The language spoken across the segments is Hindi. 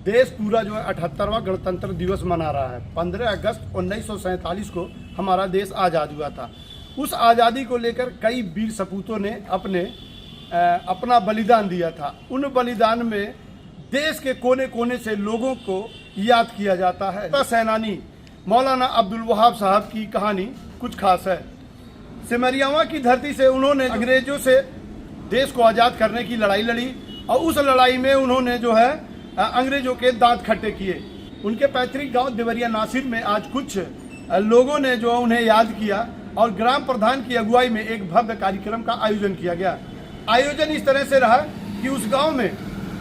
देश पूरा जो है 78वां गणतंत्र दिवस मना रहा है। 15 अगस्त 1947 को हमारा देश आज़ाद हुआ था। उस आज़ादी को लेकर कई वीर सपूतों ने अपना बलिदान दिया था। उन बलिदान में देश के कोने कोने से लोगों को याद किया जाता है। सेनानी मौलाना अब्दुल वहाब साहब की कहानी कुछ खास है। सिमरियावा की धरती से उन्होंने अंग्रेजों से देश को आज़ाद करने की लड़ाई लड़ी और उस लड़ाई में उन्होंने जो है अंग्रेजों के दांत खट्टे किए। उनके पैतृक गांव देवरिया नासिर में आज कुछ लोगों ने जो उन्हें याद किया और ग्राम प्रधान की अगुवाई में एक भव्य कार्यक्रम का आयोजन किया गया। आयोजन इस तरह से रहा कि उस गांव में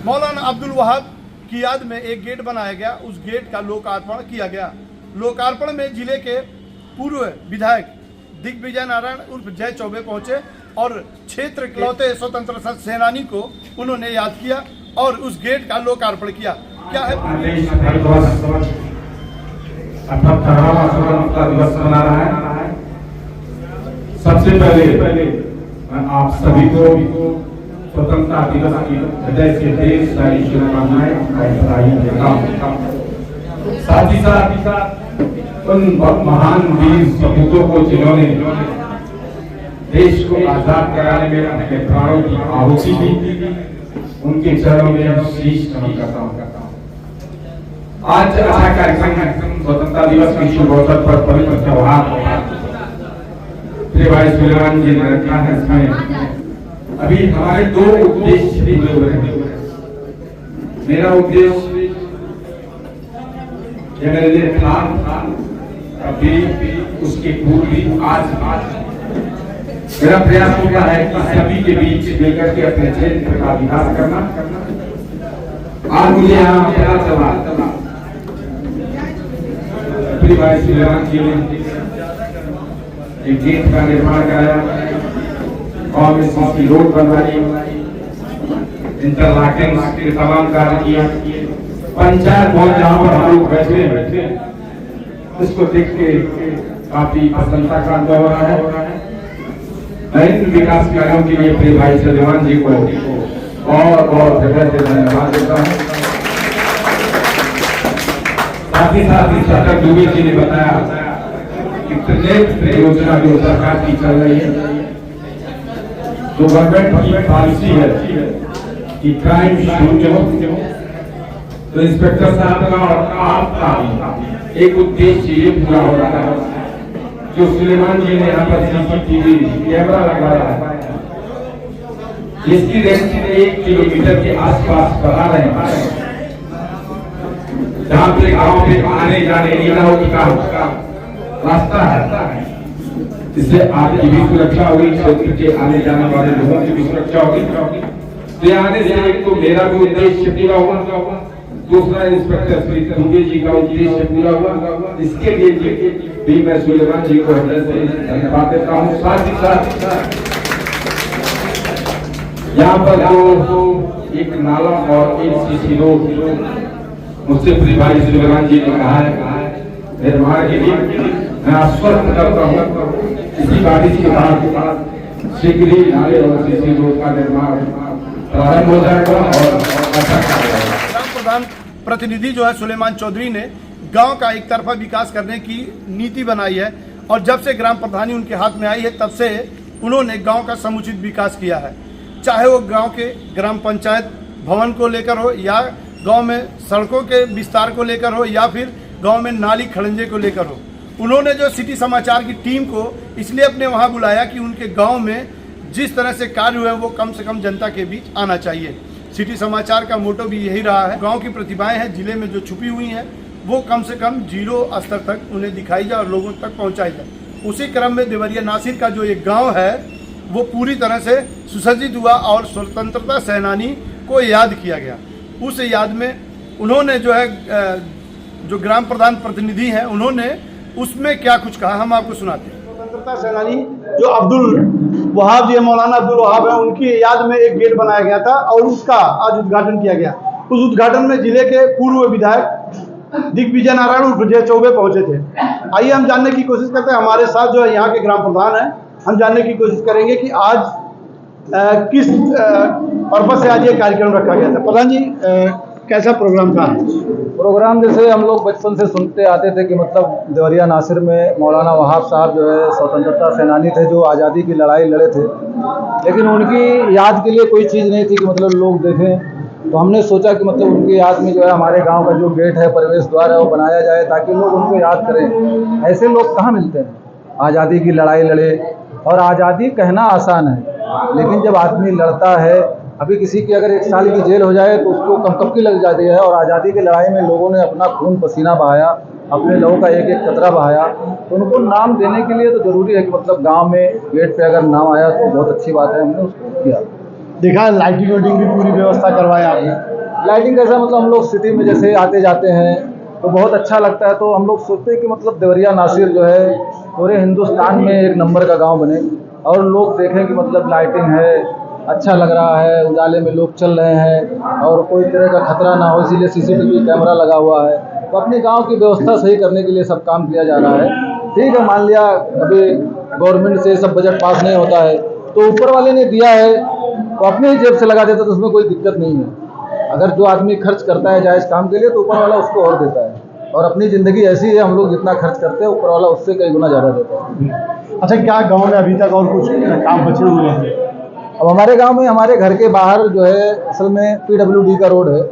मौलाना अब्दुल वहाब की याद में एक गेट बनाया गया। उस गेट का लोकार्पण किया गया। लोकार्पण में जिले के पूर्व विधायक दिग्विजय नारायण उर्फ जय चौबे पहुंचे और क्षेत्र के लौटे स्वतंत्रता सेनानी को उन्होंने याद किया और उस गेट का लोकार्पण किया। क्या है 78वां स्वतंत्रता दिवस मना रहा है। सबसे पहले मैं आप सभी को स्वतंत्रता दिवस की हृदय से ढेर सारी शुभकामनाएं और बधाई देता हूं। साथ ही साथ उन महान वीर सपूतों को जिन्होंने देश को आजाद कराने में अपने प्राणों की आहुति दी, उनके चरणों में शीश नमन करता हूं। आज अच्छा कार्यक्रम है। स्वतंत्रता दिवस के शुभ अवसर पर पवित्र त्योहार भाई सुलेमान जी ने रखा है। इसमें अभी हमारे दो उद्देश्य भी जुड़े हैं। मेरा उद्देश्य ये मेरे लिए प्लान अभी उसके पूर्व भी आज मेरा प्रयास होगा है कि सभी के बीच मिलकर के अपने क्षेत्र का विकास करना। आज मुझे यहाँ पता चला भाई सुलेमान जी ने एक गेट का निर्माण कराया और इसकी रोड बनवाई, इंटरलॉकिंग के तमाम कार्य किए। पंचायत भवन जहाँ पर हम लोग बैठे उसको देख के काफी प्रसन्नता का अनुभव हो रहा है। मैं इन विकास कार्यों के लिए प्रिय भाई सुलेमान जी को और हृदय से धन्यवाद देता हूँ। साथ ही डॉक्टर दुबे जी ने बताया कि योजना जो सरकार की चल रही है, जो गवर्नमेंट की पॉलिसी है कि क्राइम शुरू हो, तो इंस्पेक्टर साहब का और आपका एक उद्देश्य ये पूरा हो रहा है। जो सुलेमान जी ने यहाँ पर सीसीटीवी कैमरा लगाया है, जिसकी रेंज 1 किलोमीटर के आसपास बढ़ा रहे हैं, जहाँ पे गाँव पे आने जाने महिलाओं का रास्ता है, इससे आपकी भी सुरक्षा होगी, क्षेत्र के आने जाने वाले लोगों की भी सुरक्षा होगी। तो आने से एक तो मेरा भी उद्देश्य पूरा हुआ, दूसरा इंस्पेक्टर श्री दुबे जी का उद्देश्य पूरा हुआ। इसके लिए भी मैं सुलेमान जी को हृदय से धन्यवाद देता हूँ। साथ ही साथ यहाँ पर जो एक नाला और एक सीसी रोड मुझसे प्रिय भाई सुलेमान जी ने कहा है निर्माण के लिए, मैं आश्वस्त करता हूँ इसी बारिश के बाद शीघ्र ही नाले और सीसी रोड का निर्माण प्रारंभ हो जाएगा और अच्छा ग्राम प्रधान प्रतिनिधि जो है सुलेमान चौधरी ने गांव का एक तरफा विकास करने की नीति बनाई है और जब से ग्राम प्रधानी उनके हाथ में आई है तब से उन्होंने गांव का समुचित विकास किया है। चाहे वो गांव के ग्राम पंचायत भवन को लेकर हो या गांव में सड़कों के विस्तार को लेकर हो या फिर गांव में नाली खड़ंजे को लेकर हो। उन्होंने जो सिटी समाचार की टीम को इसलिए अपने वहां बुलाया कि उनके गांव में जिस तरह से कार्य हुए वो कम से कम जनता के बीच आना चाहिए। सिटी समाचार का मोटो भी यही रहा है, गांव की प्रतिभाएं हैं जिले में जो छुपी हुई हैं वो कम से कम 0 स्तर तक उन्हें दिखाई जाए और लोगों तक पहुंचाई जाए। उसी क्रम में देवरिया नासिर का जो एक गाँव है वो पूरी तरह से सुसज्जित हुआ और स्वतंत्रता सेनानी को याद किया गया। उस याद में उन्होंने जो है जो ग्राम प्रधान प्रतिनिधि हैं उन्होंने उसमें क्या कुछ कहा हम आपको सुनाते हैं। स्वतंत्रता सेनानी जो अब्दुल वहाब जी मौलाना अब्दुल वहाब है उनकी याद में एक गेट बनाया गया था और उसका आज उद्घाटन किया गया। उस उद्घाटन में जिले के पूर्व विधायक दिग्विजय नारायण उर्फ जय चौबे पहुंचे थे। आइए हम जानने की कोशिश करते हैं, हमारे साथ जो है यहाँ के ग्राम प्रधान हैं, हम जानने की कोशिश करेंगे कि आज किस पर्पज से आज ये कार्यक्रम रखा गया था। प्रधान जी कैसा प्रोग्राम था? प्रोग्राम जैसे हम लोग बचपन से सुनते आते थे कि मतलब देवरिया नासिर में मौलाना वहाब साहब जो है स्वतंत्रता सेनानी थे जो आज़ादी की लड़ाई लड़े थे, लेकिन उनकी याद के लिए कोई चीज़ नहीं थी कि मतलब लोग देखें। तो हमने सोचा कि मतलब उनकी याद में जो है हमारे गांव का जो गेट है, प्रवेश द्वार है, वो बनाया जाए ताकि लोग उनको याद करें। ऐसे लोग कहाँ मिलते हैं आज़ादी की लड़ाई लड़े। और आज़ादी कहना आसान है, लेकिन जब आदमी लड़ता है, अभी किसी की अगर 1 साल की जेल हो जाए तो उसको कंपकपी लग जाती है। और आज़ादी की लड़ाई में लोगों ने अपना खून पसीना बहाया, अपने लोगों का एक एक कतरा बहाया, तो उनको नाम देने के लिए तो ज़रूरी है कि मतलब गांव में गेट पे अगर नाम आया तो बहुत अच्छी बात है, हमने उसको किया। देखा लाइटिंग वाइटिंग भी पूरी व्यवस्था करवाया आपने? लाइटिंग कैसा, मतलब हम लोग सिटी में जैसे आते जाते हैं तो बहुत अच्छा लगता है, तो हम लोग सोचते हैं कि मतलब देवरिया नासिर जो है पूरे हिंदुस्तान में 1 नंबर का गांव बने और लोग देखें कि मतलब लाइटिंग है, अच्छा लग रहा है, उजाले में लोग चल रहे हैं और कोई तरह का खतरा ना हो, इसीलिए CCTV कैमरा लगा हुआ है। तो अपने गांव की व्यवस्था सही करने के लिए सब काम किया जा रहा है। ठीक है, मान लिया अभी गवर्नमेंट से सब बजट पास नहीं होता है तो ऊपर वाले ने दिया है तो अपने ही जेब से लगा देता, तो उसमें कोई दिक्कत नहीं है। अगर जो आदमी खर्च करता है जायज़ काम के लिए तो ऊपर वाला उसको और देता है। और अपनी ज़िंदगी ऐसी है, हम लोग जितना खर्च करते हैं ऊपर वाला उससे कई गुना ज़्यादा देता है। अच्छा, क्या गांव में अभी तक और कुछ काम बचे हुए हैं? अब हमारे गांव में हमारे घर के बाहर जो है असल में PWD का रोड है,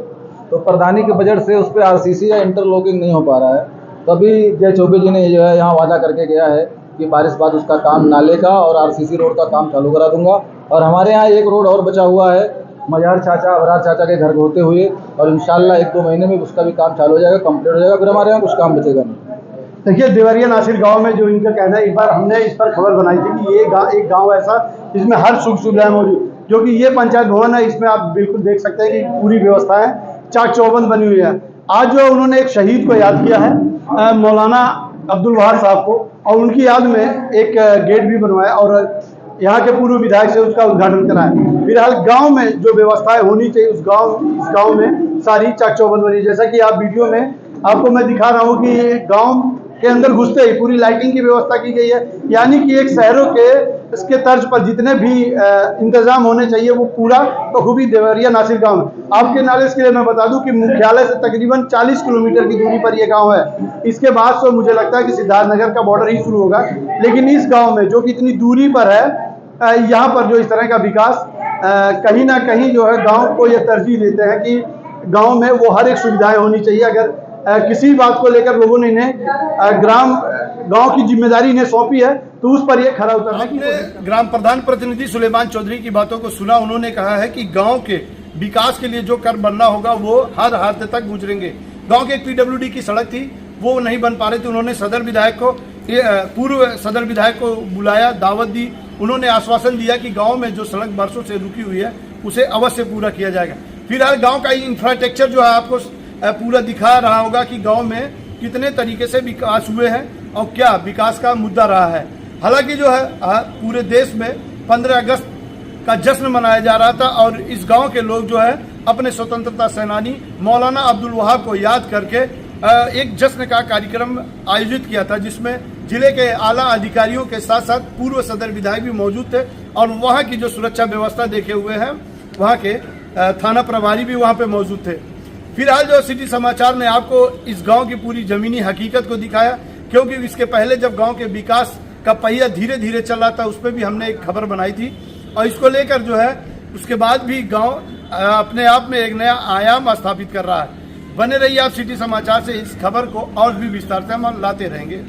तो प्रधानी के बजट से उस पर RCC या इंटरलॉकिंग नहीं हो पा रहा है। तो अभी जय चौबे जी ने जो है यहाँ वादा करके गया है कि बारिश बाद उसका काम नाले का और RCC रोड का काम चालू करा दूंगा। और हमारे यहाँ एक रोड और बचा हुआ है मजार चाचा, अबरार चाचा के घर होते हुए, और इंशाल्लाह 1-2 महीने में उसका भी काम चालू हो जाएगा, कंप्लीट हो जाएगा, फिर हमारे यहाँ कुछ काम बचेगा नहीं। देखिए, देवरिया नासिर गांव में जो इनका कहना है, एक बार हमने इस पर खबर बनाई थी कि ये एक गांव ऐसा जिसमें हर सुख सुविधाएं मौजूद, जो कि ये पंचायत भवन है, इसमें आप बिल्कुल देख सकते हैं कि पूरी व्यवस्थाएं चाक चौबंद बनी हुई है। आज जो उन्होंने एक शहीद को याद किया है, मौलाना अब्दुल वहाब साहब को, और उनकी याद में एक गेट भी बनवाया और यहाँ के पूर्व विधायक से उसका उद्घाटन कराया। फिलहाल गांव में जो व्यवस्थाएं होनी चाहिए इस गांव में सारी चाक चौबंद बनी। जैसा कि आप वीडियो में आपको मैं दिखा रहा हूँ कि गांव के अंदर घुसते ही पूरी लाइटिंग की व्यवस्था की गई है, यानी कि एक शहरों के इसके तर्ज पर जितने भी इंतजाम होने चाहिए वो पूरा बखूबी देवरिया नासिर गांव में। आपके नॉलेज के लिए मैं बता दूं कि मुख्यालय से तकरीबन 40 किलोमीटर की दूरी पर यह गांव है। इसके बाद तो मुझे लगता है कि सिद्धार्थनगर का बॉर्डर ही शुरू होगा, लेकिन इस गांव में जो कि इतनी दूरी पर है, यहाँ पर जो इस तरह का विकास कहीं ना कहीं जो है गाँव को यह तरजीह देते हैं कि गाँव में वो हर एक सुविधाएं होनी चाहिए। अगर किसी बात को लेकर लोगों ने गांव की जिम्मेदारी इन्हें सौंपी है तो उस पर ये खरा उतरने की ग्राम प्रधान प्रतिनिधि सुलेमान चौधरी की बातों को सुना। उन्होंने कहा है कि गांव के विकास के लिए जो कर बनना होगा वो हर हाथ तक गुजरेंगे। गांव के एक PWD की सड़क थी, वो नहीं बन पा रही थी। उन्होंने सदर विधायक को, पूर्व सदर विधायक को बुलाया, दावत दी। उन्होंने आश्वासन दिया कि गाँव में जो सड़क बरसों से रुकी हुई है उसे अवश्य पूरा किया जाएगा। फिलहाल गाँव का इंफ्रास्ट्रक्चर जो है आपको पूरा दिखा रहा होगा कि गांव में कितने तरीके से विकास हुए हैं और क्या विकास का मुद्दा रहा है। हालांकि जो है पूरे देश में 15 अगस्त का जश्न मनाया जा रहा था और इस गांव के लोग जो है अपने स्वतंत्रता सेनानी मौलाना अब्दुल वहाब को याद करके एक जश्न का कार्यक्रम आयोजित किया था, जिसमें जिले के आला अधिकारियों के साथ साथ पूर्व सदर विधायक भी मौजूद थे। और वहाँ की जो सुरक्षा व्यवस्था देखे हुए हैं, वहाँ के थाना प्रभारी भी वहाँ पे मौजूद थे। फिलहाल जो सिटी समाचार ने आपको इस गांव की पूरी जमीनी हकीकत को दिखाया, क्योंकि इसके पहले जब गांव के विकास का पहिया धीरे धीरे चल रहा था उस पर भी हमने एक खबर बनाई थी, और इसको लेकर जो है उसके बाद भी गांव अपने आप में एक नया आयाम स्थापित कर रहा है। बने रहिए आप सिटी समाचार से, इस खबर को और भी विस्तार से हम लाते रहेंगे।